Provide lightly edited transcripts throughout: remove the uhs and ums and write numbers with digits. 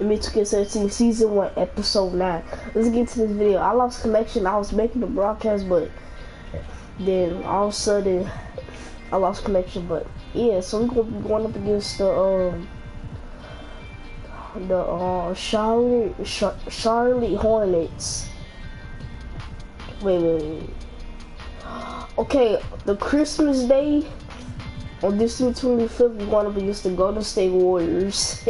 NBA 2K17 Season 1, Episode 9. Let's get to this video. I lost connection. I was making the broadcast, but then all of a sudden I lost connection. But yeah, so we're gonna be going up against the Charlotte Hornets. Wait. Okay, the Christmas Day on December 25th, we're going up against the Golden State Warriors.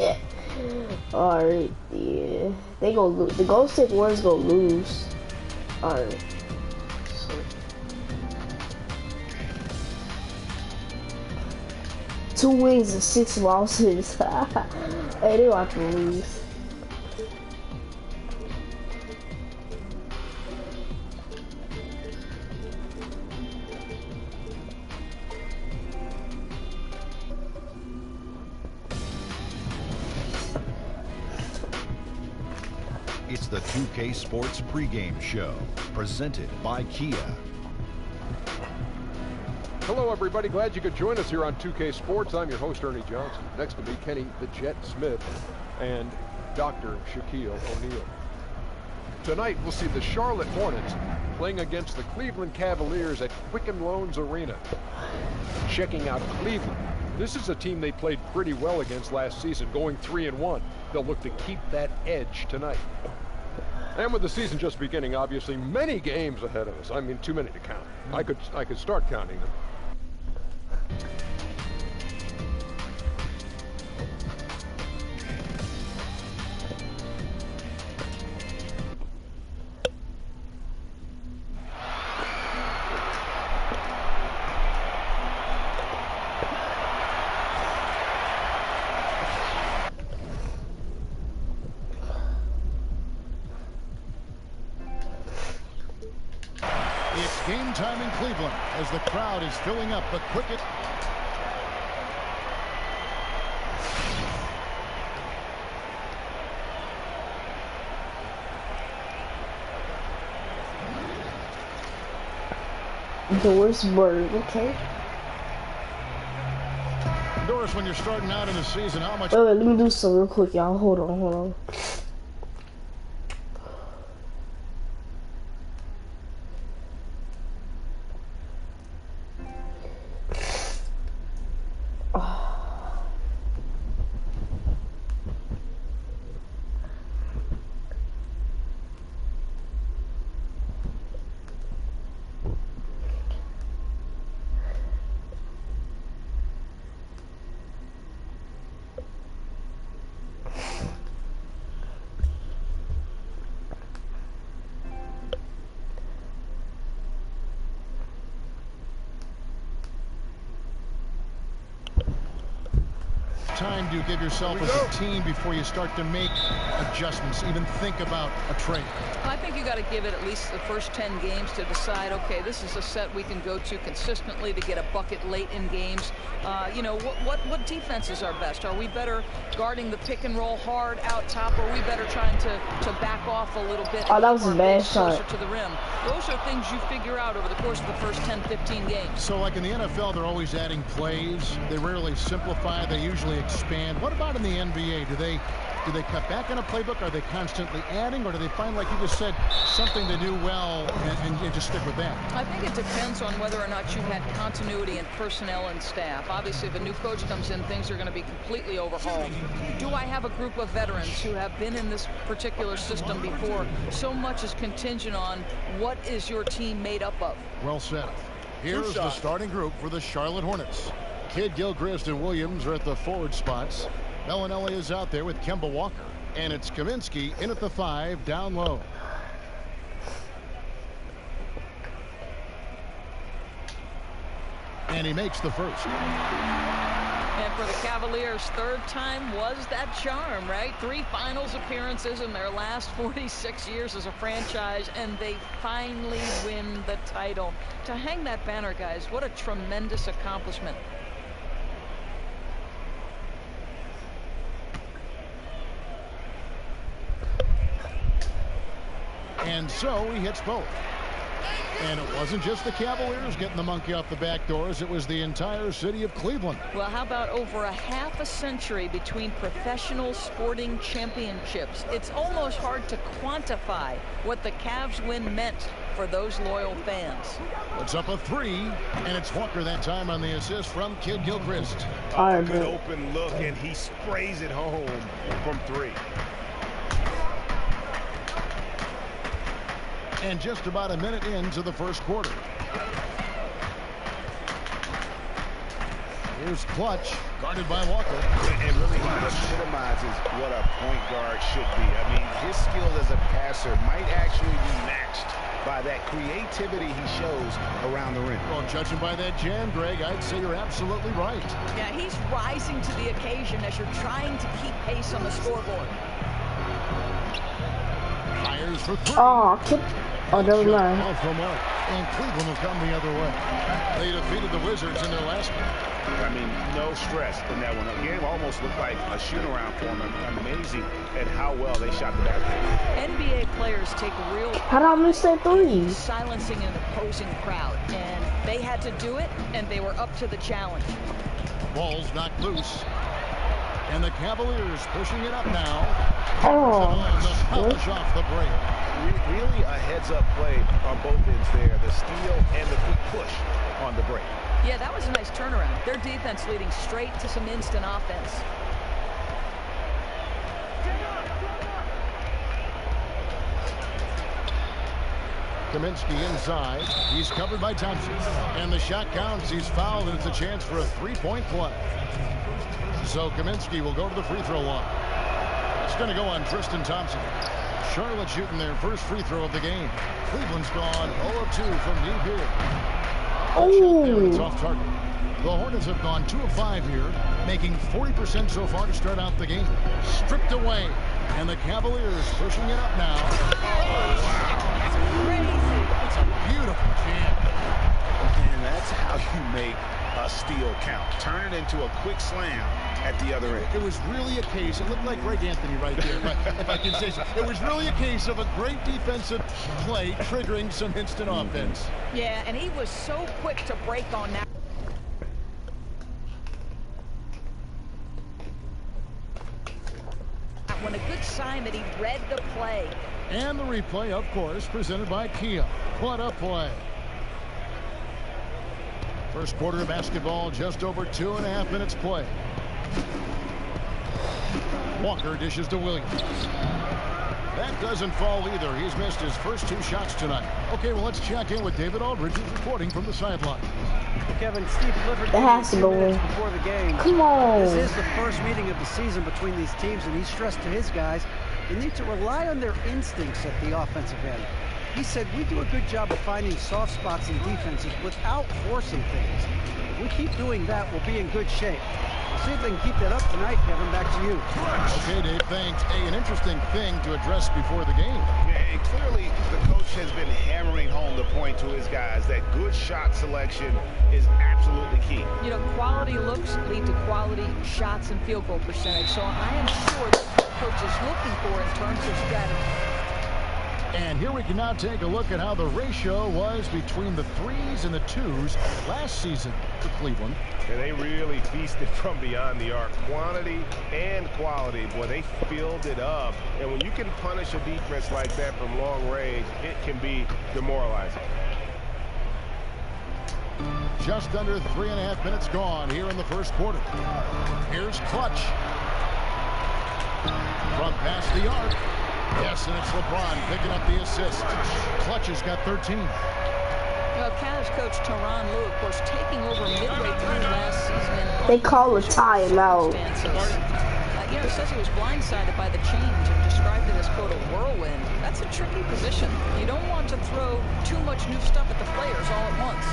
Alright, yeah. They go lose. The Golden State Warriors go lose. Alright. So 2 wins and 6 losses. Hey, they about to lose. It's the 2K Sports pregame show, presented by Kia. Hello, everybody. Glad you could join us here on 2K Sports. I'm your host, Ernie Johnson. Next to me, Kenny the Jet Smith and Dr. Shaquille O'Neal. Tonight, we'll see the Charlotte Hornets playing against the Cleveland Cavaliers at Quicken Loans Arena. Checking out Cleveland. This is a team they played pretty well against last season, going 3-1. They'll look to keep that edge tonight. And with the season just beginning, obviously, many games ahead of us. I mean, too many to count. I could start counting them. It's game time in Cleveland as the crowd is filling up the Quicken. Doris Bird, okay. Doris, when you're starting out in the season, how much... Wait, let me do some real quick, y'all. Hold on. time do you give yourself as a team before you start to make adjustments, even think about a trade? I think you got to give it at least the first 10 games to decide, okay, this is a set we can go to consistently to get a bucket late in games. You know, what defenses are best? Are we better guarding the pick and roll hard out top, or are we better trying to back off a little bit? Oh, that was a bad shot. Closer to the rim. Those are things you figure out over the course of the first 10, 15 games. So like in the NFL, they're always adding plays. They rarely simplify. They usually expand. What about in the NBA? Do they cut back on a playbook? Are they constantly adding, or do they find, like you just said, something they do well and just stick with that? I think it depends on whether or not you had continuity in personnel and staff. Obviously, if a new coach comes in, things are going to be completely overhauled. Do I have a group of veterans who have been in this particular system before? So much is contingent on what is your team made up of. Well said. Here's the starting group for the Charlotte Hornets. Kidd, Gilchrist, and Williams are at the forward spots. Bellinelli is out there with Kemba Walker. And it's Kaminsky in at the 5, down low. And he makes the first. And for the Cavaliers, third time was that charm, right? 3 finals appearances in their last 46 years as a franchise, and they finally win the title. To hang that banner, guys, what a tremendous accomplishment. And so he hits both. And it wasn't just the Cavaliers getting the monkey off the back doors. It was the entire city of Cleveland. Well, how about over a half a century between professional sporting championships? It's almost hard to quantify what the Cavs win meant for those loyal fans. It's up a 3, and it's Walker that time on the assist from Kid Gilchrist. A good open look, and he sprays it home from 3. And just about a minute into the first quarter. Here's Clutch, guarded by Walker. And really, he epitomizes what a point guard should be. I mean, his skill as a passer might actually be matched by that creativity he shows around the rim. Well, judging by that jam, Greg, I'd say you're absolutely right. Yeah, he's rising to the occasion as you're trying to keep pace on the scoreboard. Fires for 3. Oh, never mind. Off the mark. And Cleveland will come the other way. They defeated the Wizards in their last one. I mean, no stress in that one. The game almost looked like a shoot-around for them. Amazing at how well they shot the basketball. NBA players take real How did I miss that 3? silencing an opposing crowd, and they had to do it, and they were up to the challenge. Ball's knocked loose. And the Cavaliers pushing it up now. Oh, The polish off the break. Really a heads-up play on both ends there. The steal and the quick push on the break. Yeah, that was a nice turnaround. Their defense leading straight to some instant offense. Kaminsky inside. He's covered by Thompson. And the shot counts. He's fouled, and it's a chance for a 3-point play. So Kaminsky will go to the free throw line. It's going to go on Tristan Thompson. Charlotte shooting their first free throw of the game. Cleveland's gone 0 of 2 from deep here. oh, It's off target. The Hornets have gone 2 of 5 here, making 40% so far to start out the game. Stripped away. And the Cavaliers pushing it up now. It's a beautiful jam. And that's how you make a steal count. Turn it into a quick slam at the other end. It was really a case, it looked like Greg Anthony right there, if I can say so. It was really a case of a great defensive play triggering some instant offense. Yeah, and he was so quick to break on that. When a good sign that he read the play. And the replay, of course, presented by Kia. What a play. First quarter of basketball, just over 2.5 minutes play. Walker dishes to Williams. That doesn't fall either. He's missed his first 2 shots tonight. Okay, well, let's check in with David Aldridge, who's reporting from the sideline. Kevin, Steve Clifford It has to go in. before the game. Come on. This is the first meeting of the season between these teams, and he stressed to his guys they need to rely on their instincts at the offensive end. He said, we do a good job of finding soft spots in defenses without forcing things. If we keep doing that, we'll be in good shape. We'll see if they can keep that up tonight, Kevin. Back to you. Okay, Dave, thanks. Hey, an interesting thing to address before the game. Yeah, and clearly the coach has been hammering home the point to his guys that good shot selection is absolutely key. You know, quality looks lead to quality shots and field goal percentage. So I am sure that's what the coach is looking for in terms of strategy. And here we can now take a look at how the ratio was between the 3s and the 2s last season for Cleveland. And they really feasted from beyond the arc. Quantity and quality. Boy, they filled it up. And when you can punish a defense like that from long range, it can be demoralizing. Just under 3.5 minutes gone here in the first quarter. Here's Clutch. From past the arc. Yes, and it's LeBron picking up the assist. Clutch has got 13. Well, Cavs coach Tyronn Lue, of course, taking over midway through last season. They call a timeout. You know, he says he was blindsided by the change and described it as, quote, a whirlwind. That's a tricky position. You don't want to throw too much new stuff at the players all at once.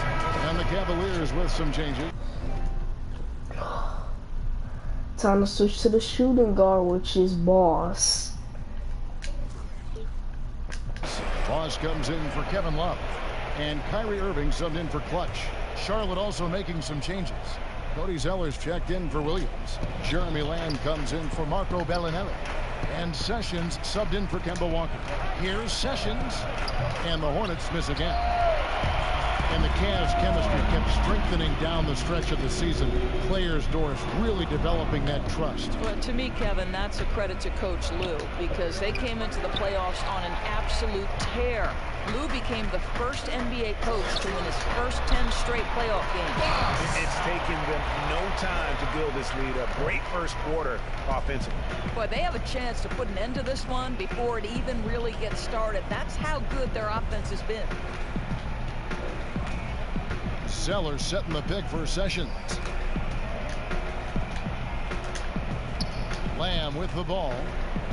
And the Cavaliers with some changes. Time to switch to the shooting guard, which is Boss. Boss comes in for Kevin Love. And Kyrie Irving subbed in for Clutch. Charlotte also making some changes. Cody Zeller's checked in for Williams. Jeremy Lamb comes in for Marco Bellinelli. And Sessions subbed in for Kemba Walker. Here's Sessions. And the Hornets miss again. And the Cavs chemistry kept strengthening down the stretch of the season. Players, Doris, really developing that trust. Well, to me, Kevin, that's a credit to Coach Lou, because they came into the playoffs on an absolute tear. Lou became the first NBA coach to win his first 10 straight playoff games. It's taken them no time to build this lead up. Great first quarter offensively. Boy, they have a chance to put an end to this one before it even really gets started. That's how good their offense has been. Zeller setting the pick for Sessions. Lamb with the ball.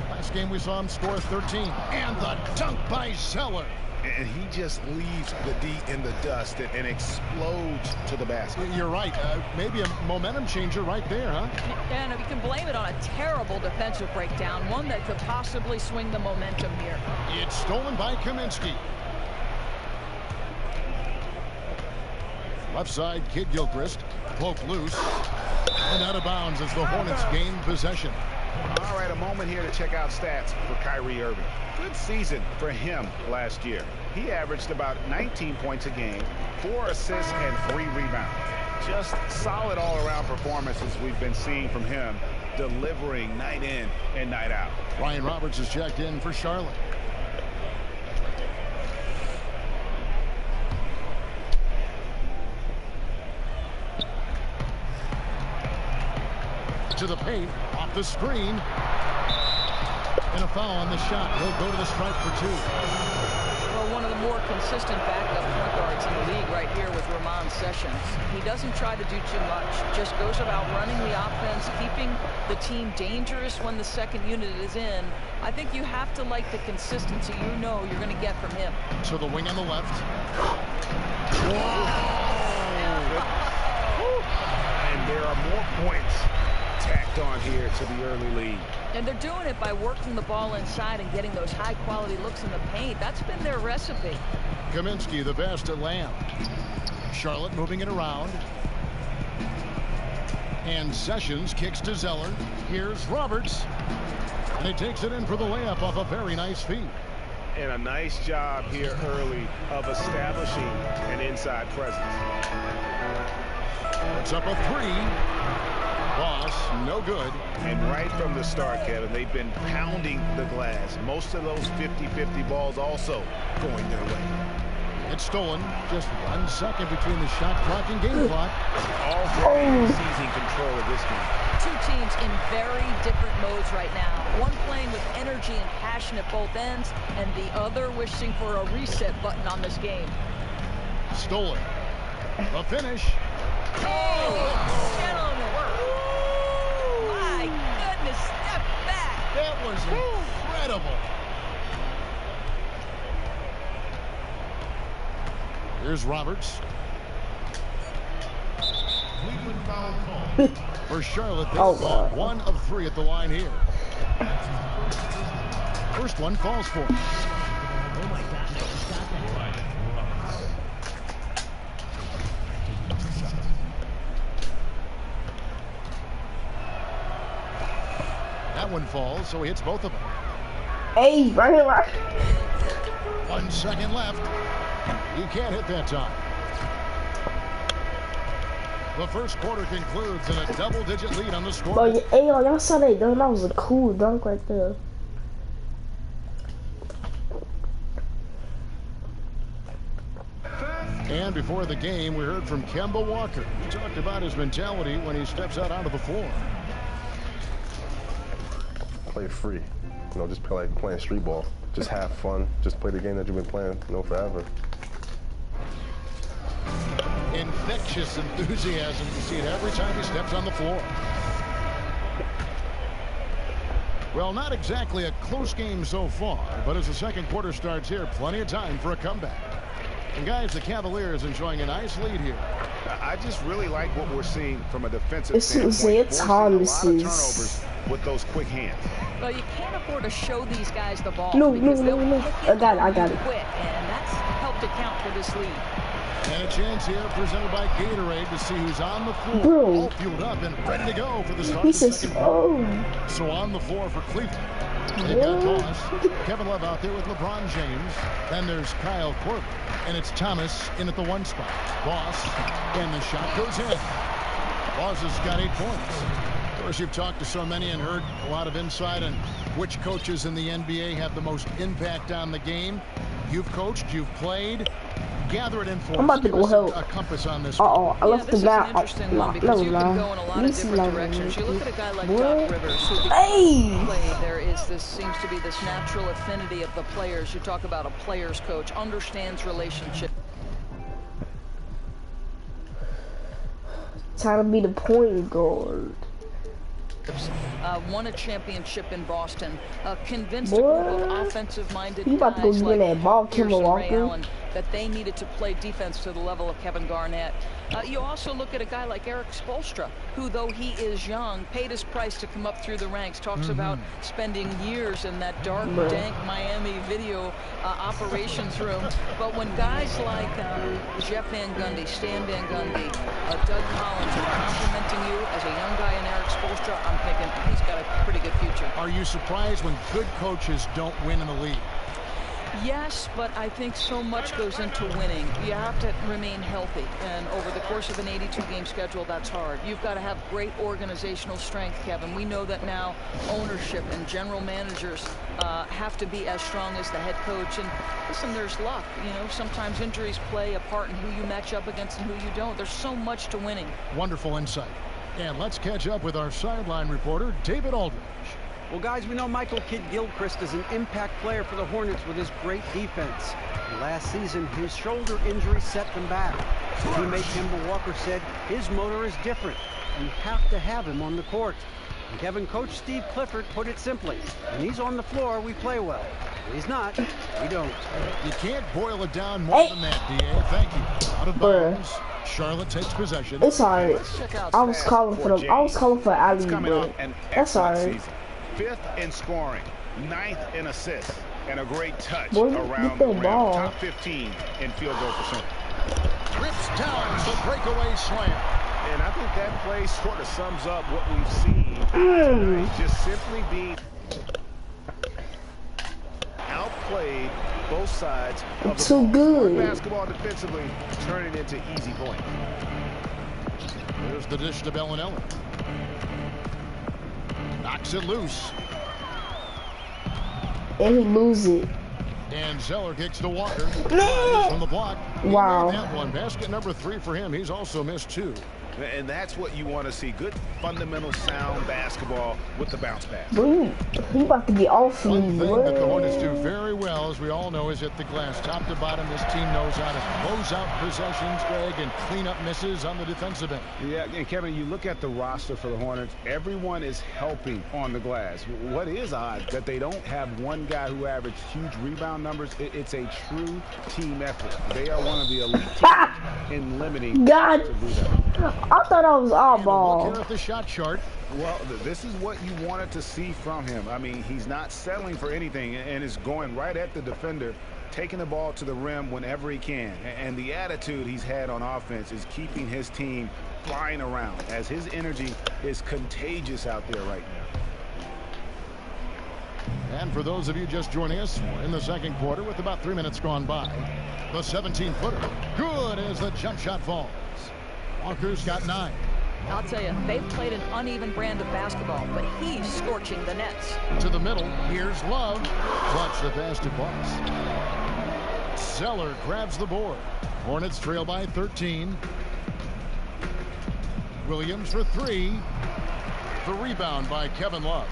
Last game we saw him score 13. And the dunk by Zeller. And he just leaves the D in the dust and explodes to the basket. You're right. Maybe a momentum changer right there, huh? And you can blame it on a terrible defensive breakdown, one that could possibly swing the momentum here. It's stolen by Kaminsky. Left side, Kid Gilchrist. Poked loose. And out of bounds as the Hornets gain possession. All right, a moment here to check out stats for Kyrie Irving. Good season for him last year. He averaged about 19 points a game, 4 assists, and 3 rebounds. Just solid all-around performances we've been seeing from him, delivering night in and night out. Ryan Roberts is checked in for Charlotte. To the paint, off the screen, and a foul on the shot. He'll go to the stripe for 2. Well, one of the more consistent backup point guards in the league right here with Ramon Sessions. He doesn't try to do too much, just goes about running the offense, keeping the team dangerous when the second unit is in. I think you have to like the consistency you know you're going to get from him. So the wing on the left. And there are more points tacked on here to the early lead. And they're doing it by working the ball inside and getting those high-quality looks in the paint. That's been their recipe. Kaminsky, the best at Lamb. Charlotte moving it around. And Sessions kicks to Zeller. Here's Roberts. And he takes it in for the layup off a very nice feed. And a nice job here early of establishing an inside presence. It's up a 3. Boss, no good. And right from the start, Kevin, they've been pounding the glass. Most of those 50-50 balls also going their way. It's stolen. Just 1 second between the shot clock and game clock. Already seizing control of this game. Two teams in very different modes right now. One playing with energy and passion at both ends, and the other wishing for a reset button on this game. Stolen. The finish. Oh, gentlemen. My goodness, step back. That was incredible. Here's Roberts. For Charlotte, they fall 1 of 3 at the line here. First one falls for him. That one falls, so he hits both of them. Hey, right here. 1 second left. He can't hit that time. The first quarter concludes in a double-digit lead on the score. But hey, y'all saw that dunk? That was a cool dunk right there. And before the game, we heard from Kemba Walker. He talked about his mentality when he steps out onto the floor. Play free, just play like playing street ball. Just have fun. Just play the game that you've been playing, forever. Infectious enthusiasm. You see it every time he steps on the floor. Well, not exactly a close game so far, but as the second quarter starts here, plenty of time for a comeback. And guys, the Cavaliers enjoying a nice lead here. I just really like what we're seeing from a defensive standpoint. Forcing a lot of turnovers with those quick hands. Well, you can't afford to show these guys the ball. No. I got it. Quick, and that's helped account for this lead. And a chance here presented by Gatorade to see who's on the floor. Bro. All fueled up and ready to go for the start He of the says, second quarter. So on the floor for Cleveland. They've got Boss. Kevin Love out there with LeBron James. Then there's Kyle Korver. And it's Thomas in at the 1 spot. Boss. And the shot goes in. Boss has got 8 points. Of course, you've talked to so many and heard a lot of insight on which coaches in the NBA have the most impact on the game. You've coached, you've played. Gather it in for us. I'm about to go help. A compass on this. Uh-oh, I left the map. This is an interesting one because you can go in a lot of different directions. You look at a guy like Doc Rivers, who played. There seems to be this natural affinity of the players. You talk about a player's coach, understands relationship. Time to be the point guard. Won a championship in Boston. Convinced a group of offensive-minded guys about to go get like that ball, Pierce Kemba and Ray Walker. Allen that they needed to play defense to the level of Kevin Garnett. You also look at a guy like Eric Spoelstra, who, though he is young, paid his price to come up through the ranks. Talks about spending years in that dark, dank Miami video operations room. But when guys like Jeff Van Gundy, Stan Van Gundy, Doug Collins are complimenting you as a young guy in Eric Spoelstra, I'm thinking he's got a pretty good future. Are you surprised when good coaches don't win in the league? Yes, but I think so much goes into winning. You have to remain healthy, and over the course of an 82-game schedule, that's hard. You've got to have great organizational strength, Kevin. We know that now ownership and general managers have to be as strong as the head coach. And listen, there's luck. You know, sometimes injuries play a part in who you match up against and who you don't. There's so much to winning. Wonderful insight. And let's catch up with our sideline reporter, David Aldridge. Well, guys, we know Michael Kidd-Gilchrist is an impact player for the Hornets with his great defense. Last season, his shoulder injury set them back. Teammate Kemba Walker said his motor is different. You have to have him on the court. And Kevin coach Steve Clifford put it simply, when he's on the floor, we play well. When he's not, we don't. You can't boil it down more than that, D.A. Thank you. Out of bounds. Charlotte takes possession. It's alright. I was calling for them. I was calling for Ali, but that's alright. 5th in scoring, 9th in assists, and a great touch Boy, around the the rim. ball. Top 15 in field goal percentage. Rips down the breakaway slam. And I think that play sort of sums up what we've seen tonight. Just simply being outplayed both sides of the Too ball. good. Basketball defensively turning into easy point. There's the dish to Bellinelli. Knocks it loose. And he loses it. And Zeller kicks to Walker. From the block. Wow. That one. Basket number 3 for him. He's also missed 2. And that's what you want to see. Good, fundamental, sound basketball with the bounce pass. Boy, he about to get off One me, thing that the Hornets do boy. very well, as we all know, is hit the glass. Top to bottom, this team knows how to close out possessions, Greg, and clean up misses on the defensive end. Yeah, and Kevin, you look at the roster for the Hornets, everyone is helping on the glass. What is odd that they don't have one guy who averaged huge rebound numbers. It's a true team effort. They are one of the elite teams in limiting. God, I thought I was all Look ball. here at the shot chart. Well, this is what you wanted to see from him. I mean, he's not settling for anything and is going right at the defender, taking the ball to the rim whenever he can. And the attitude he's had on offense is keeping his team flying around, as his energy is contagious out there right now. And for those of you just joining us, we're in the second quarter with about 3 minutes gone by. The 17-footer. Good as the jump shot falls. Walker's got 9. I'll tell you, they've played an uneven brand of basketball, but he's scorching the nets. To the middle. Here's Love. Clutch the pass to Boss. Zeller grabs the board. Hornets trail by 13. Williams for 3. The rebound by Kevin Love.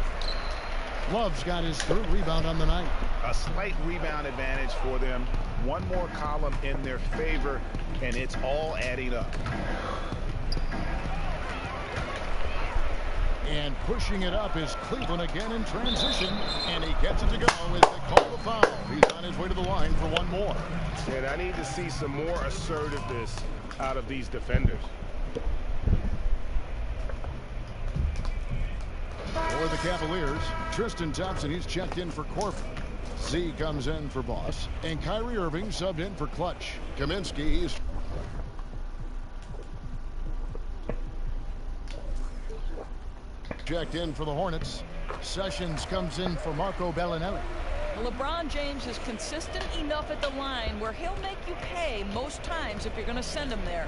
Love's got his 3rd rebound on the night. A slight rebound advantage for them. One more column in their favor, and it's all adding up. And pushing it up is Cleveland again in transition. And he gets it to go as they call the foul. He's on his way to the line for one more. And I need to see some more assertiveness out of these defenders. For the Cavaliers, Tristan Thompson, he's checked in for Korver. Z comes in for Boss. And Kyrie Irving subbed in for Clutch. Kaminsky is... checked in for the Hornets. Sessions comes in for Marco Bellinelli. LeBron James is consistent enough at the line where he'll make you pay most times if you're going to send him there.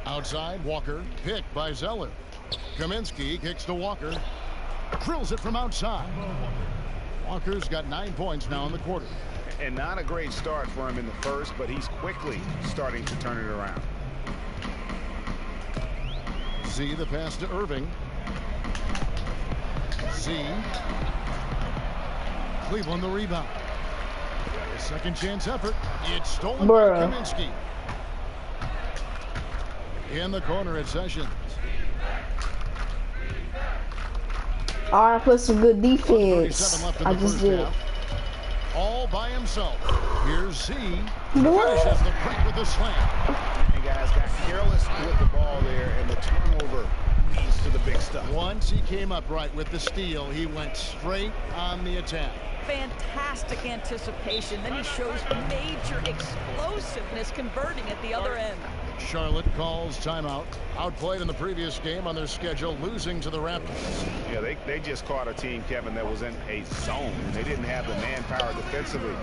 Outside, Walker, picked by Zeller. Kaminsky kicks to Walker. Drills it from outside. Walker's got 9 points now in the quarter. And not a great start for him in the first, but he's quickly starting to turn it around. Z, the pass to Irving. Z. Cleveland the rebound. A second chance effort. It's stolen by Kaminsky. In the corner at Sessions. All right, play some good defense. I just did. All by himself. Here's Z. Finishes the break with a slam. And guys got careless with the ball there, and the turnover leads to the big stuff. Once he came up right with the steal, he went straight on the attack. Fantastic anticipation. Then he shows major explosiveness converting at the other end. Charlotte calls timeout. Outplayed in the previous game on their schedule, losing to the Raptors. Yeah, they just caught a team, Kevin, that was in a zone. And they didn't have the manpower defensively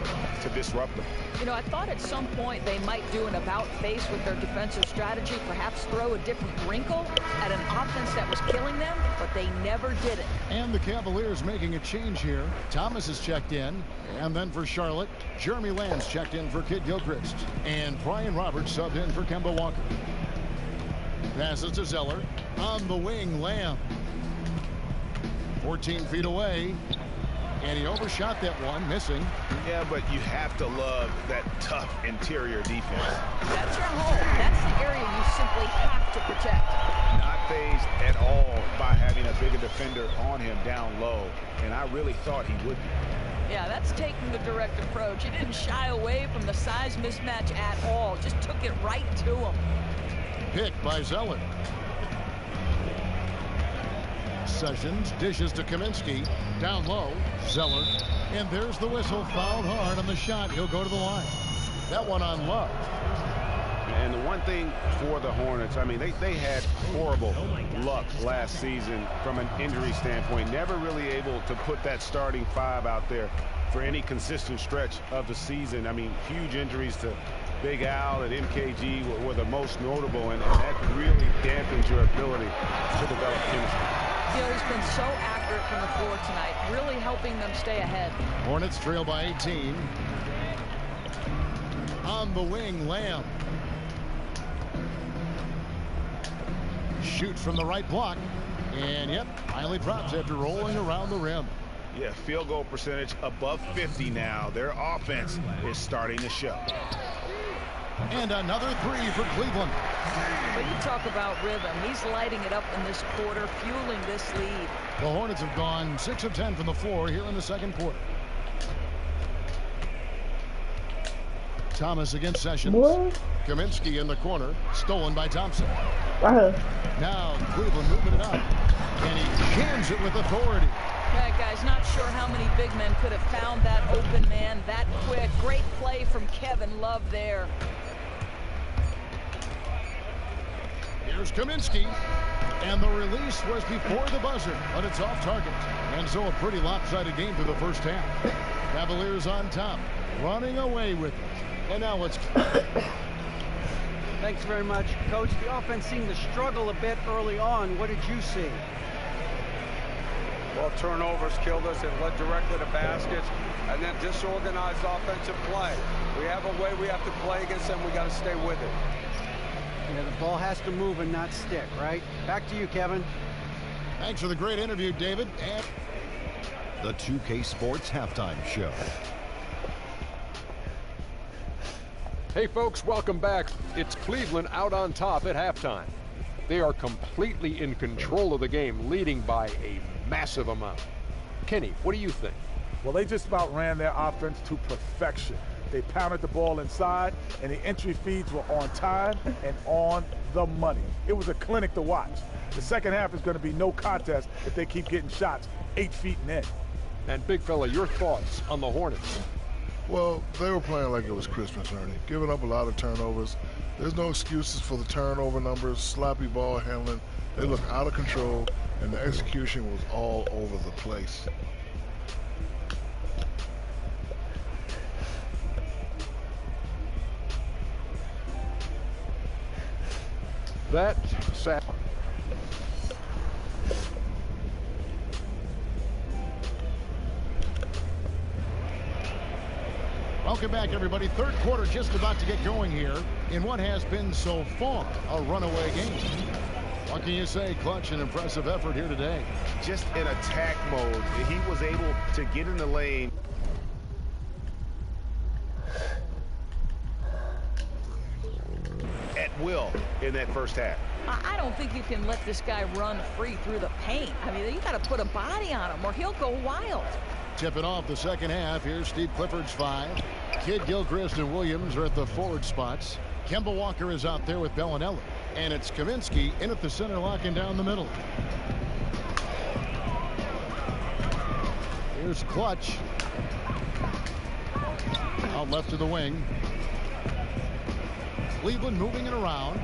to disrupt them. You know, I thought at some point they might do an about-face with their defensive strategy, perhaps throw a different wrinkle at an offense that was killing them, but they never did it. And the Cavaliers making a change here. Thomas is checked in. And then for Charlotte, Jeremy Lamb's checked in for Kid Gilchrist. And Brian Roberts subbed in for Kemba Walker. Passes to Zeller. On the wing, Lamb. 14 feet away. And he overshot that one, missing. Yeah, but you have to love that tough interior defense. That's your home. That's the area you simply have to protect. Not phased at all by having a bigger defender on him down low. And I really thought he would be. Yeah, that's taking the direct approach. He didn't shy away from the size mismatch at all. Just took it right to him. Picked by Zeller. Sessions dishes to Kaminsky. Down low, Zeller. And there's the whistle. Fouled hard on the shot. He'll go to the line. That one on Love. And the one thing for the Hornets, I mean, they had horrible luck last season from an injury standpoint. Never really able to put that starting five out there for any consistent stretch of the season. I mean, huge injuries to Big Al and MKG were the most notable, and that really dampens your ability to develop chemistry. You know, he's been so accurate from the floor tonight, really helping them stay ahead. Hornets trail by 18. On the wing, Lamb. Shoots from the right block. And, yep, finally drops after rolling around the rim. Yeah, field goal percentage above 50 now. Their offense is starting to show. And another three for Cleveland. But you talk about rhythm. He's lighting it up in this quarter, fueling this lead. The Hornets have gone 6 of 10 from the floor here in the second quarter. Thomas against Sessions. What? Kaminsky in the corner. Stolen by Thompson. Now Cleveland moving it up. And he jams it with authority. Yeah, guys, not sure how many big men could have found that open man that quick. Great play from Kevin Love there. Here's Kaminsky. And the release was before the buzzer, but it's off target. And so a pretty lopsided game through the first half. Cavaliers on top, running away with it. And now let's... Thanks very much, Coach. The offense seemed to struggle a bit early on. What did you see? Well, turnovers killed us. It led directly to baskets. And then disorganized offensive play. We have a way we have to play against them. We got to stay with it. Yeah, the ball has to move and not stick, right? Back to you, Kevin. Thanks for the great interview, David. And the 2K Sports Halftime Show. Hey, folks, welcome back. It's Cleveland out on top at halftime. They are completely in control of the game, leading by a massive amount. Kenny, what do you think? Well, they just about ran their offense to perfection. They pounded the ball inside, and the entry feeds were on time and on the money. It was a clinic to watch. The second half is going to be no contest if they keep getting shots 8 feet and in. And, big fella, your thoughts on the Hornets? Well, they were playing like it was Christmas, Ernie. Giving up a lot of turnovers. There's no excuses for the turnover numbers, sloppy ball handling. They look out of control, and the execution was all over the place. That sat. Welcome back, everybody. Third quarter just about to get going here in what has been so far a runaway game. What can you say? Clutch and impressive effort here today. Just in attack mode. He was able to get in the lane. At will in that first half. I don't think you can let this guy run free through the paint. I mean, you got to put a body on him or he'll go wild. Tipping off the second half. Here's Steve Clifford's 5. Kidd Gilchrist and Williams are at the forward spots. Kemba Walker is out there with Bellinelli. And it's Kaminsky in at the center, locking down the middle. Here's Clutch. Out left to the wing. Cleveland moving it around.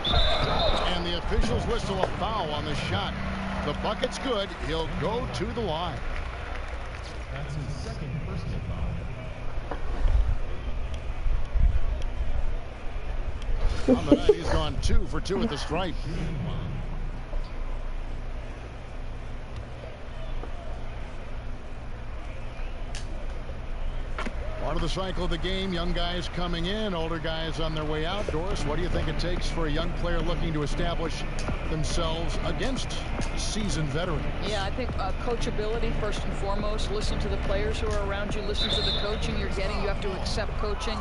And the officials whistle a foul on the shot. The bucket's good. He'll go to the line. That's his second personal foul. On the night, he's gone 2 for 2 at the stripe. Part of the cycle of the game, young guys coming in, older guys on their way out. Doris, what do you think it takes for a young player looking to establish themselves against seasoned veterans? Yeah, I think coachability first and foremost. Listen to the players who are around you. Listen to the coaching you're getting. You have to accept coaching.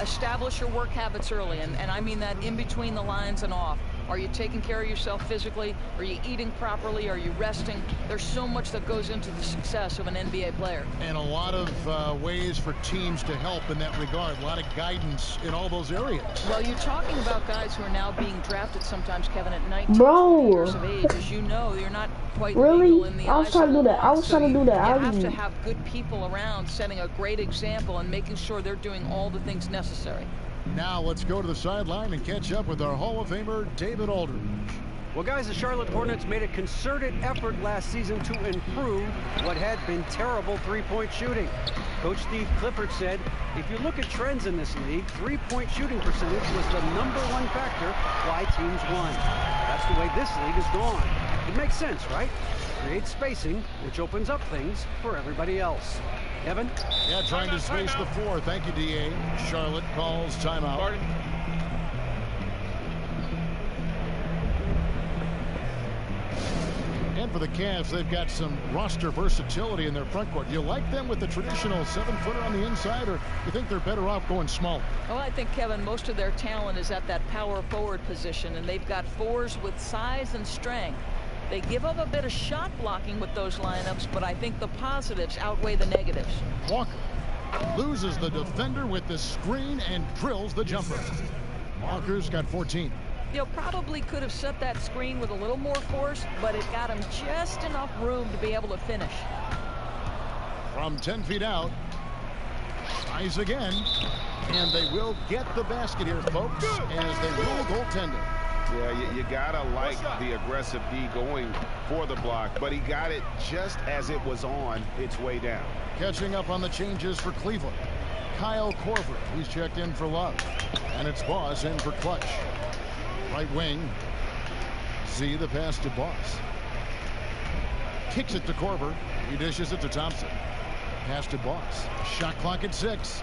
Establish your work habits early, and I mean that in between the lines and off. Are you taking care of yourself physically? Are you eating properly? Are you resting? There's so much that goes into the success of an NBA player. And a lot of ways for teams to help in that regard. A lot of guidance in all those areas. Well, you're talking about guys who are now being drafted sometimes, Kevin, at 19 years of age. As you know, you're not quite legal in the I was trying to do that. I was trying to do that. You have to have good people around setting a great example and making sure they're doing all the things necessary. Now let's go to the sideline and catch up with our Hall of Famer, David Aldridge. Well, guys, the Charlotte Hornets made a concerted effort last season to improve what had been terrible three-point shooting. Coach Steve Clifford said, if you look at trends in this league, three-point shooting percentage was the #1 factor why teams won. That's the way this league is gone. It makes sense, right? Create spacing, which opens up things for everybody else. Evan? Yeah, trying to space the floor. Thank you, D.A. Charlotte calls timeout. And for the Cavs, they've got some roster versatility in their front court. Do you like them with the traditional 7-footer on the inside, or you think they're better off going smaller? Well, I think, Kevin, most of their talent is at that power forward position, and they've got fours with size and strength. They give up a bit of shot blocking with those lineups, but I think the positives outweigh the negatives. Walker loses the defender with the screen and drills the jumper. Walker's got 14. You know, probably could have set that screen with a little more force, but it got him just enough room to be able to finish. From 10 feet out, tries again, and they will get the basket here, folks, as they rule goaltending. Yeah, you gotta like the aggressive D going for the block, but he got it just as it was on its way down. Catching up on the changes for Cleveland. Kyle Korver, he's checked in for Love, and it's Boss in for Clutch. Right wing, Z, the pass to Boss. Kicks it to Korver. He dishes it to Thompson. Pass to Boss. Shot clock at 6.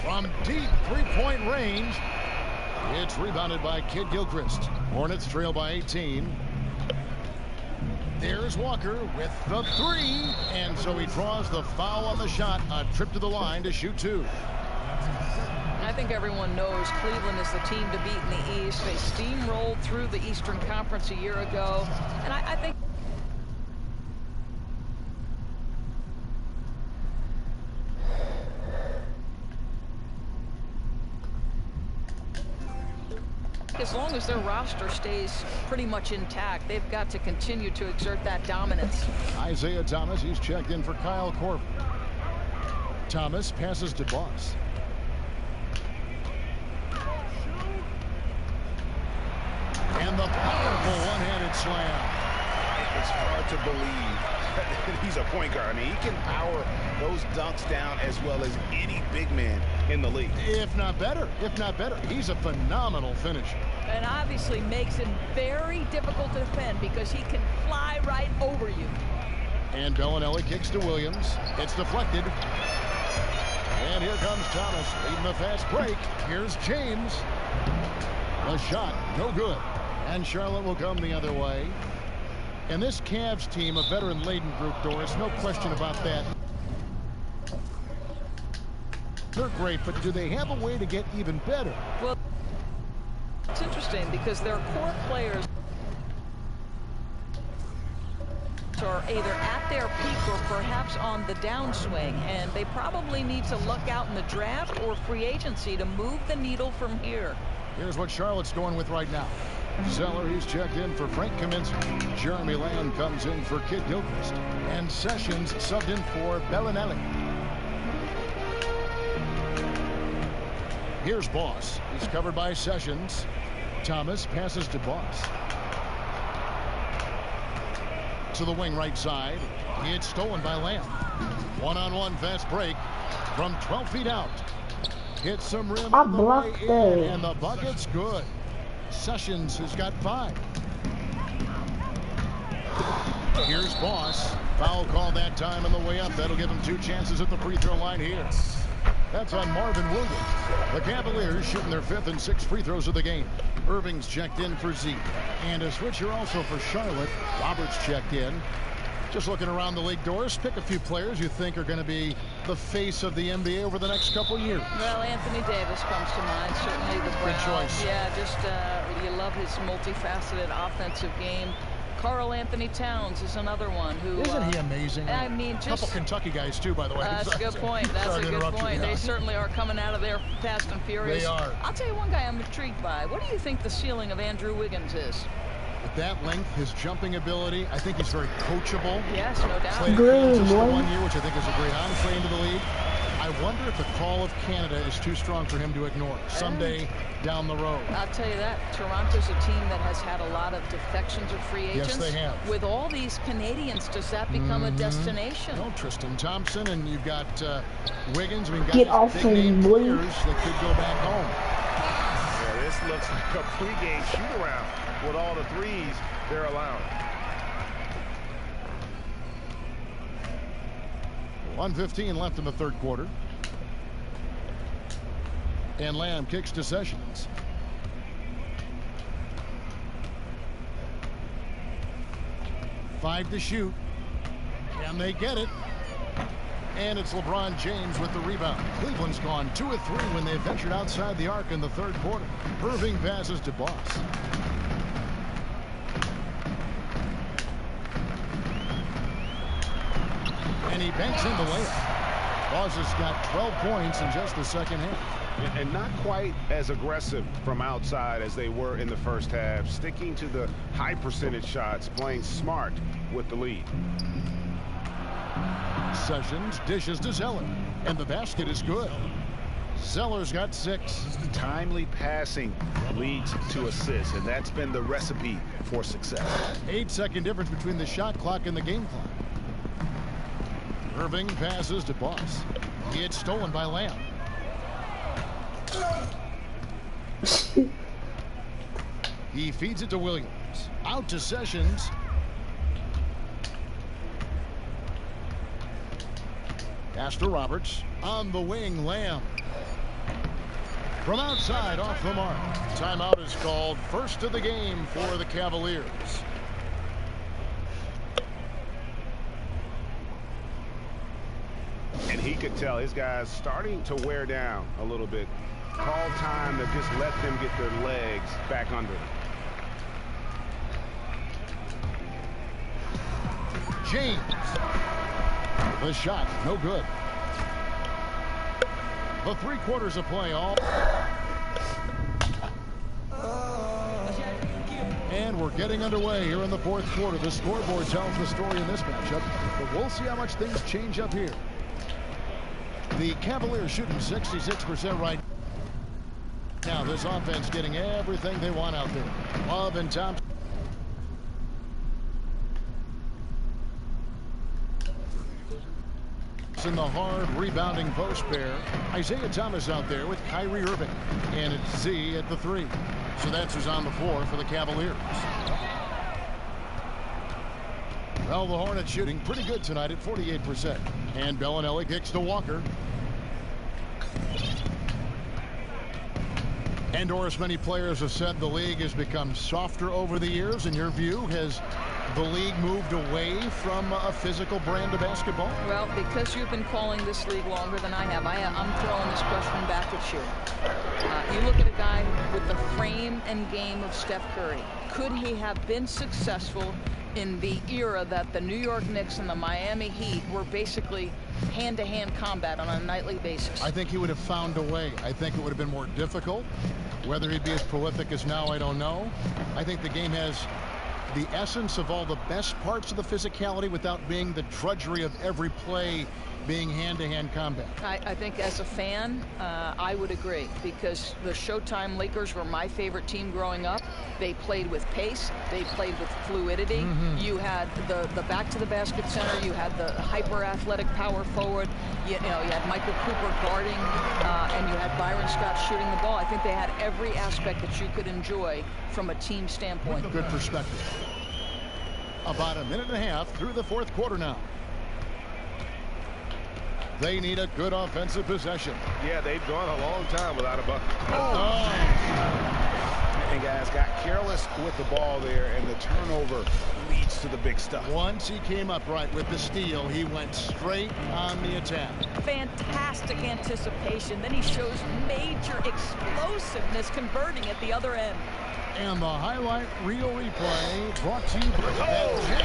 From deep three-point range, it's rebounded by Kidd Gilchrist. Hornets trail by 18. There's Walker with the 3, and so he draws the foul on the shot. A trip to the line to shoot 2. I think everyone knows Cleveland is the team to beat in the East. They steamrolled through the Eastern Conference a year ago, and I think as long as their roster stays pretty much intact, they've got to continue to exert that dominance. Isaiah Thomas, he's checked in for Kyle Korver. Thomas passes to Boss. And the powerful one-handed slam. It's hard to believe that he's a point guard. I mean, he can power those dunks down as well as any big man in the league. If not better. If not better. He's a phenomenal finisher. And obviously makes it very difficult to defend because he can fly right over you. And Bellinelli kicks to Williams. It's deflected. And here comes Thomas leading the fast break. Here's James. The shot, no good. And Charlotte will come the other way. And this Cavs team, a veteran-laden group, Doris, no question about that. They're great, but do they have a way to get even better? Well, it's interesting because their core players are either at their peak or perhaps on the downswing, and they probably need to look out in the draft or free agency to move the needle from here. Here's what Charlotte's going with right now. Zeller, he's checked in for Frank Kaminsky. Jeremy Lamb comes in for Kid Gilchrist. And Sessions subbed in for Bellinelli. Here's Boss. He's covered by Sessions. Thomas passes to Boss. To the wing right side. It's stolen by Lamb. One-on-one fast break from 12 feet out. Hits some rim I on the way blocked in, that. and the bucket's good. Sessions has got 5. Here's Boss. Foul call that time on the way up. That'll give him 2 chances at the free throw line here. That's on Marvin Williams. The Cavaliers shooting their 5th and 6th free throws of the game. Irving's checked in for Zeke. And a switcher also for Charlotte. Roberts checked in. Just looking around the league, Doris, pick a few players you think are going to be the face of the NBA over the next couple years. Well, Anthony Davis comes to mind, certainly the Browns. Good choice. Yeah, just you love his multifaceted offensive game. Karl Anthony Towns is another one who... Isn't he amazing? I mean, just... A couple Kentucky guys, too, by the way. That's a good point. That's a good point. They certainly are coming out of there fast and furious. They are. I'll tell you one guy I'm intrigued by. What do you think the ceiling of Andrew Wiggins is? At that length, his jumping ability, I think he's very coachable. Yes, no doubt. Played Kansas for 1 year, which I think is a great entree into the league. I wonder if the call of Canada is too strong for him to ignore someday down the road. I'll tell you that. Toronto's a team that has had a lot of defections of free agents. Yes, they have. With all these Canadians, does that become a destination? No, Tristan Thompson, and you've got Wiggins. We've got Get off him, boy. players that could go back home. Yeah, this looks like a pregame shoot-around with all the threes they're allowing. 1:15 left in the third quarter. And Lamb kicks to Sessions. Five to shoot. And they get it. And it's LeBron James with the rebound. Cleveland's gone 2 of 3 when they ventured outside the arc in the third quarter. Irving passes to Boss. And he banks in the layup. Boss has got 12 points in just the second half. And not quite as aggressive from outside as they were in the first half. Sticking to the high percentage shots, playing smart with the lead. Sessions dishes to Zeller. And the basket is good. Zeller's got 6. Timely passing leads to assists, and that's been the recipe for success. 8-second difference between the shot clock and the game clock. Irving passes to Boss. It's stolen by Lamb. He feeds it to Williams. Out to Sessions. Pass to Roberts. On the wing, Lamb. From outside, off the mark. Timeout is called. First of the game for the Cavaliers. And he could tell his guys starting to wear down a little bit. Call time to just let them get their legs back under them. James. The shot, no good. The 3 quarters of play all. And we're getting underway here in the fourth quarter. The scoreboard tells the story in this matchup, but we'll see how much things change up here. The Cavaliers shooting 66% right now. This offense getting everything they want out there. Love and Thompson. In the hard rebounding post pair. Isaiah Thomas out there with Kyrie Irving. And it's Z at the 3. So that's who's on the floor for the Cavaliers. Well, the Hornets shooting pretty good tonight at 48%. And Bellinelli kicks to Walker. And Doris, many players have said the league has become softer over the years. In your view, has the league moved away from a physical brand of basketball? Well, because you've been calling this league longer than I have, I'm throwing this question back at you. You look at a guy with the frame and game of Steph Curry. Could he have been successful in the era that the New York Knicks and the Miami Heat were basically hand-to-hand combat on a nightly basis? I think he would have found a way. I think it would have been more difficult. Whether he'd be as prolific as now, I don't know. I think the game has the essence of all the best parts of the physicality without being the drudgery of every play being hand-to-hand combat. I think as a fan, I would agree, because the Showtime Lakers were my favorite team growing up. They played with pace. They played with fluidity. You had the back-to-the-basket center. You had the hyper-athletic power forward. You had Michael Cooper guarding, and you had Byron Scott shooting the ball. I think they had every aspect that you could enjoy from a team standpoint. Good perspective. About a minute and a half through the fourth quarter now. They need a good offensive possession. Yeah, they've gone a long time without a bucket. And guys got careless with the ball there, and the turnover leads to the big stuff. Once he came up right with the steal, he went straight on the attack. Fantastic anticipation. Then he shows major explosiveness converting at the other end. And the highlight reel replay brought to you by Get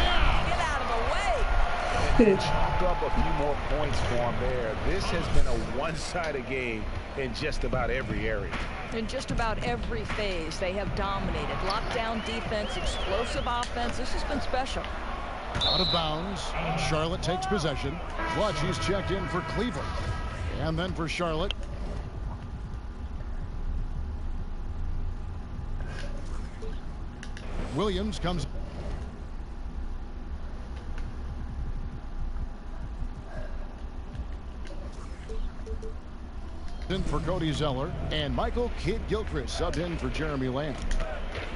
out of the way. And chalked up a few more points for him there. This has been a one-sided game in just about every area. In just about every phase, they have dominated. Lockdown defense, explosive offense. This has been special. Out of bounds. Charlotte takes possession. Watch, he's checked in for Cleveland. And then for Charlotte. Williams comes in for Cody Zeller, and Michael Kidd-Gilchrist subbed in for Jeremy Lamb.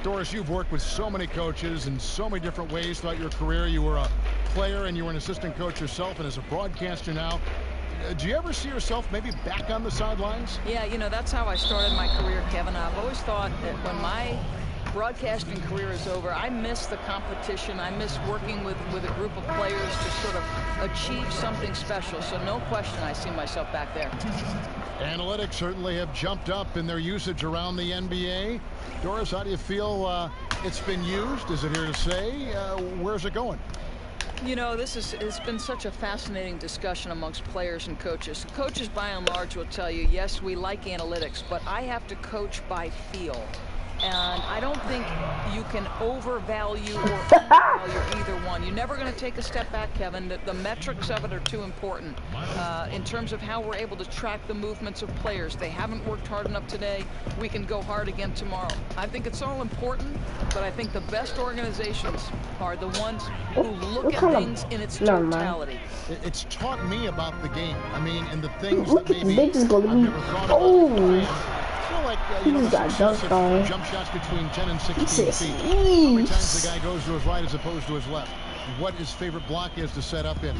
Doris, you've worked with so many coaches in so many different ways throughout your career. You were a player and you were an assistant coach yourself, and as a broadcaster now. Do you ever see yourself maybe back on the sidelines? Yeah, that's how I started my career, Kevin. I've always thought that when my broadcasting career is over, I miss the competition. I miss working with a group of players to sort of achieve something special. So no question, I see myself back there. Analytics certainly have jumped up in their usage around the NBA. Doris, how do you feel it's been used? Is it here to say? Where's it going? It's been such a fascinating discussion amongst players and coaches. Coaches, by and large, will tell you, yes, we like analytics, but I have to coach by feel. And I don't think you can overvalue or undervalue either one. You're never going to take a step back, Kevin. The metrics of it are too important in terms of how we're able to track the movements of players. They haven't worked hard enough today. We can go hard again tomorrow. I think it's all important, but I think the best organizations are the ones who look at things in its totality. It's taught me about the game. I mean, and the things Look that at maybe this is gonna I've be. never thought about. Oh, Like, he's got dunked on. jump shots between 10 and 16 This feet. is How many eeps. times the guy goes to his right as opposed to his left? What his favorite block is to set up in.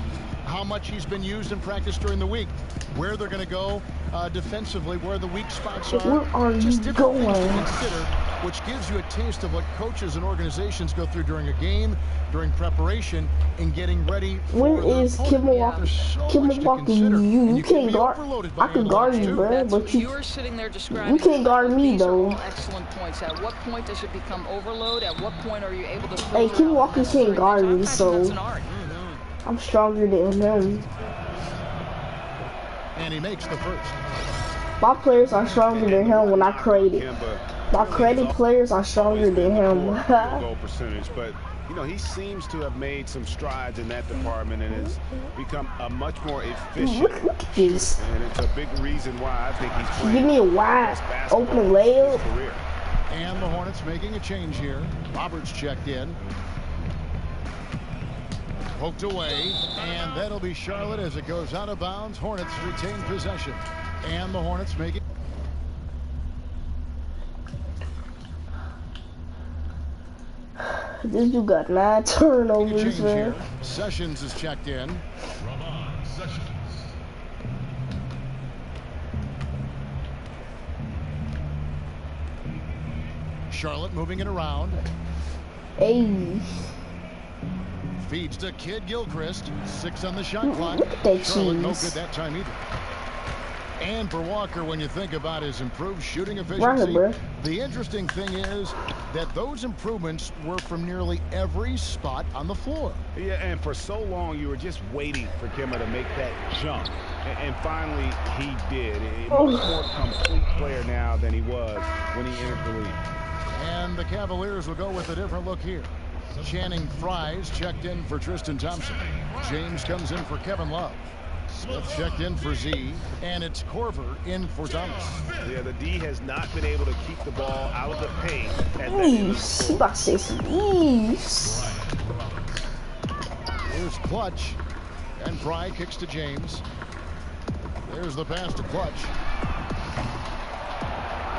How much he's been used in practice during the week. Where they're going to go defensively, where the weak spots are. Where are Just you different things going? to consider, which gives you a taste of what coaches and organizations go through during a game, during preparation, and getting ready for Where is their Kim opponent. Milwaukee? There's so Kim much to Milwaukee, consider, and you can can't be guard. overloaded by I can guard analytics, you, too. bro, That's but what you you're sitting there describing. can't guard me These are though. all excellent points. At what point does it become overload? At what point are you able to? Hey, Kim Milwaukee can't guard me, so That's an art. I'm stronger than him. And he makes the first. My players are stronger than him when I created. My credit players are stronger than him. Goal percentage, but You know, he seems to have made some strides in that department and has become a much more efficient. Look at this. And it's a big reason why I think he's playing. Give me a wide open layup. And the Hornets making a change here. Roberts checked in. Poked away, and that'll be Charlotte as it goes out of bounds. Hornets retain possession. And the Hornets make it. This dude got 9 turnovers, man. Here. Sessions is checked in. Ramon Sessions. Charlotte moving it around. Hey. Feeds to Kid Gilchrist. 6 on the shot clock. Look at that Charlotte no cheese. good that time either. And for Walker, when you think about his improved shooting efficiency, the interesting thing is that those improvements were from nearly every spot on the floor. Yeah, and for so long you were just waiting for Kemba to make that jump. And finally he did. A much more complete player now than he was when he entered the league. And the Cavaliers will go with a different look here. Channing Frye's checked in for Tristan Thompson. James comes in for Kevin Love. Smith checked in for Z, and it's Corver in for Thomas. Yeah, the D has not been able to keep the ball out of the paint. Here's Clutch, and Fry kicks to James. There's the pass to Clutch.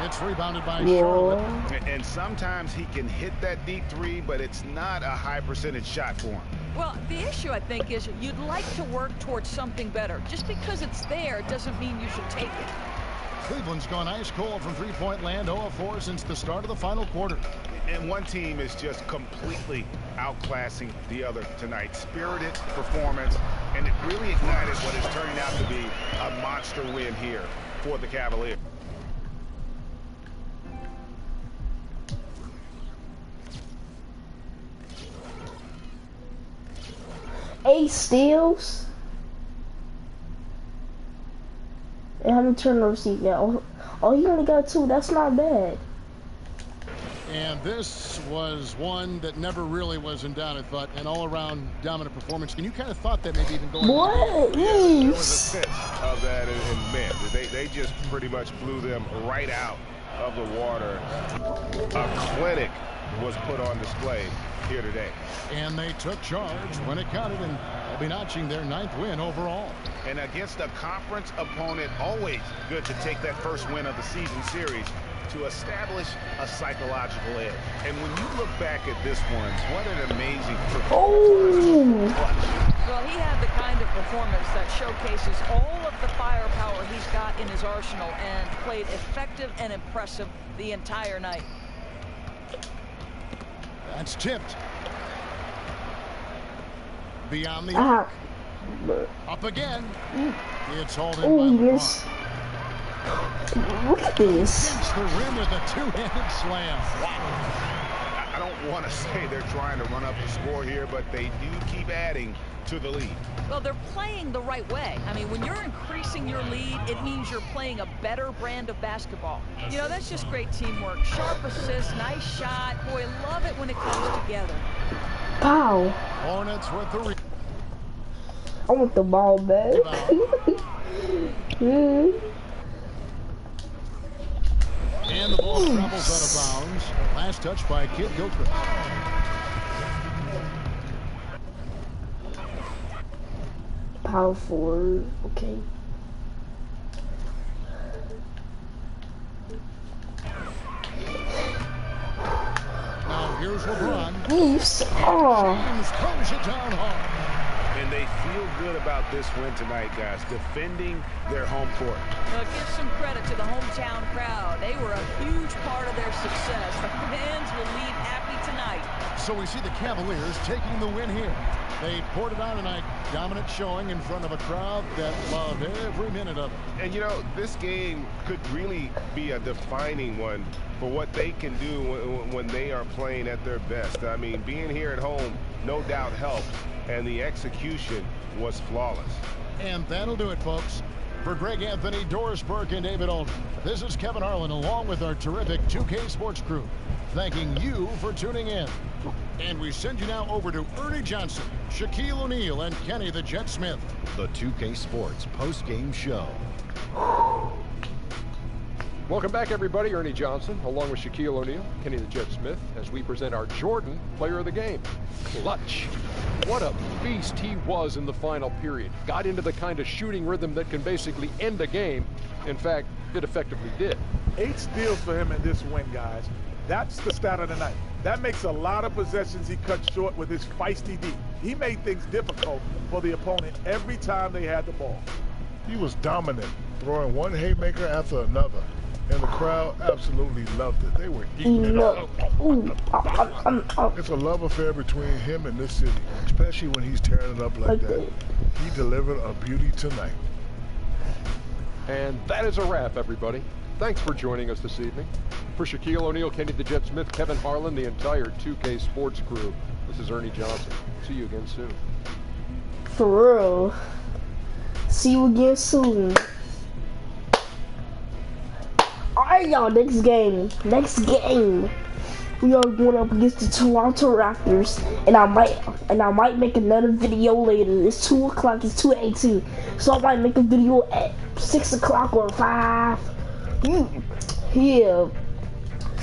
It's rebounded by Charlotte. And sometimes he can hit that deep three, but it's not a high percentage shot for him. Well, the issue, I think, is you'd like to work towards something better. Just because it's there doesn't mean you should take it. Cleveland's gone ice cold from three-point land, 0 of 4 since the start of the final quarter. And one team is just completely outclassing the other tonight. Spirited performance, and it really ignited what is turning out to be a monster win here for the Cavaliers. 8 steals. And how many turnovers he got? Oh, he only got 2. That's not bad. And this was one that never really was in doubt, I thought, an all-around dominant performance. And you kind of thought that maybe even going what? There was a sense of that in men. They just pretty much blew them right out of the water. A clinic was put on display here today. And they took charge when it counted, and they'll be notching their 9th win overall. And against a conference opponent, always good to take that first win of the season series to establish a psychological edge. And when you look back at this one, what an amazing performance. Well, he had the kind of performance that showcases all of the firepower he's got in his arsenal and played effective and impressive the entire night. That's tipped. Beyond the arc. Up again. It's hauled in by yes. Look at this. Against the rim with a two-handed slam. Wow. I don't want to say they're trying to run up the score here, but they do keep adding to the lead. Well, they're playing the right way. I mean, when you're increasing your lead, it means you're playing a better brand of basketball. You know, that's just great teamwork. Sharp assist, nice shot. Boy, love it when it comes together. Pow. Hornets with the I want the ball back. And the ball travels out of bounds. Last touch by Kid Gilchrist. Power forward. Okay. Now here's LeBron. James throws it down hard. And they feel good about this win tonight, guys, defending their home court. Give some credit to the hometown crowd. They were a huge part of their success. The fans will leave happy tonight. So we see the Cavaliers taking the win here. They poured it on tonight. Dominant showing in front of a crowd that loved every minute of it. And, you know, this game could really be a defining one for what they can do when they are playing at their best. I mean, being here at home, no doubt helped. And the execution was flawless. And that'll do it, folks. For Greg Anthony, Doris Burke, and David Aldridge, this is Kevin Harlan along with our terrific 2K Sports crew, thanking you for tuning in. And we send you now over to Ernie Johnson, Shaquille O'Neal, and Kenny the Jet Smith. The 2K Sports post-game show. Welcome back, everybody. Ernie Johnson, along with Shaquille O'Neal, Kenny the Jet Smith, as we present our Jordan Player of the Game. Clutch. What a beast he was in the final period. Got into the kind of shooting rhythm that can basically end a game. In fact, it effectively did. 8 steals for him in this win, guys. That's the stat of the night. That makes a lot of possessions he cut short with his feisty D. He made things difficult for the opponent every time they had the ball. He was dominant, throwing one haymaker after another. And the crowd absolutely loved it. They were eating it up. It's a love affair between him and this city, especially when he's tearing it up like that. He delivered a beauty tonight. And that is a wrap, everybody. Thanks for joining us this evening. For Shaquille O'Neal, Kenny the Jet Smith, Kevin Harlan, the entire 2K Sports crew, this is Ernie Johnson. See you again soon. For real. See you again soon. Alright, y'all, next game. We are going up against the Toronto Raptors, and I might make another video later. It's 2 o'clock, it's 2:02. So I might make a video at 6 o'clock or 5. Yeah.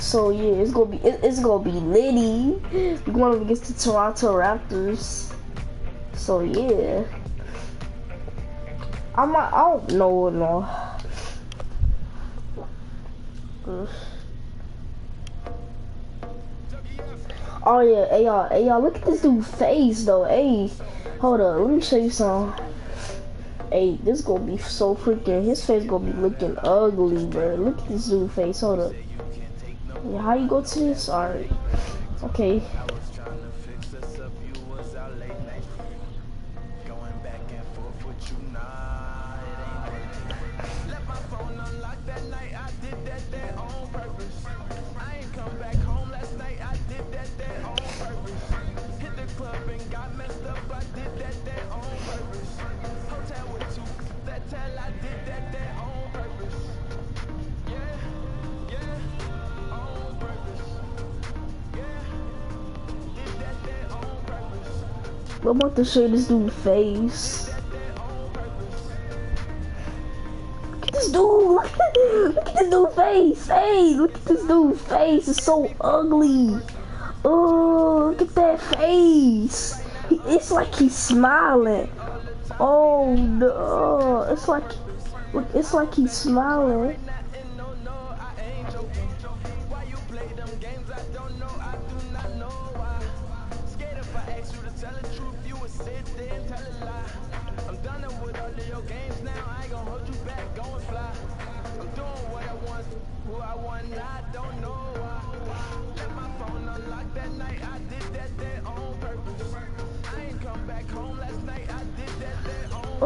So yeah, it's gonna be litty. We're going up against the Toronto Raptors. So yeah. I don't know no. Oh yeah, hey y'all, look at this dude's face though. Hey, hold up, let me show you something. Hey, this gonna be so freaking, his face gonna be looking ugly, bro. Look at this dude's face, hold up. Yeah, how you go to this? Alright. Okay. I'm about to show this dude's face. Look at this dude. Look at this dude's face. Hey, look at this dude's face. It's so ugly. Oh, look at that face. It's like he's smiling. Oh no. It's like he's smiling.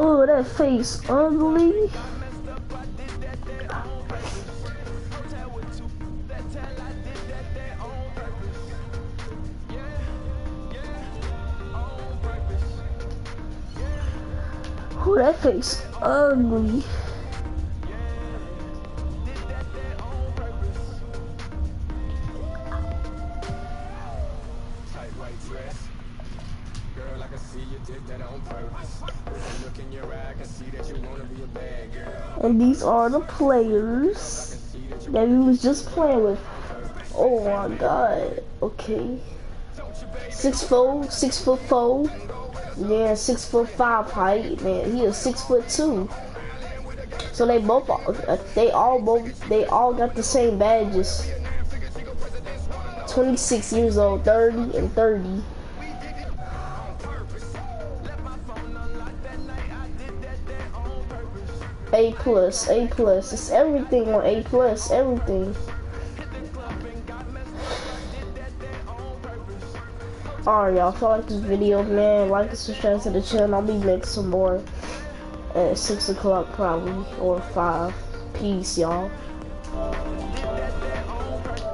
Oh, that face ugly. Oh, that face ugly. And these are the players that we was just playing with. Oh my god. Okay. 6'4", 6'4". Yeah, 6'5" height. Man, he is 6'2". So they all got the same badges. 26 years old, 30 and 30. A+, it's everything on A+, everything. Alright y'all, if y'all like this video, man, like and subscribe to the channel. I'll be making some more at 6 o'clock probably, or 5. Peace, y'all.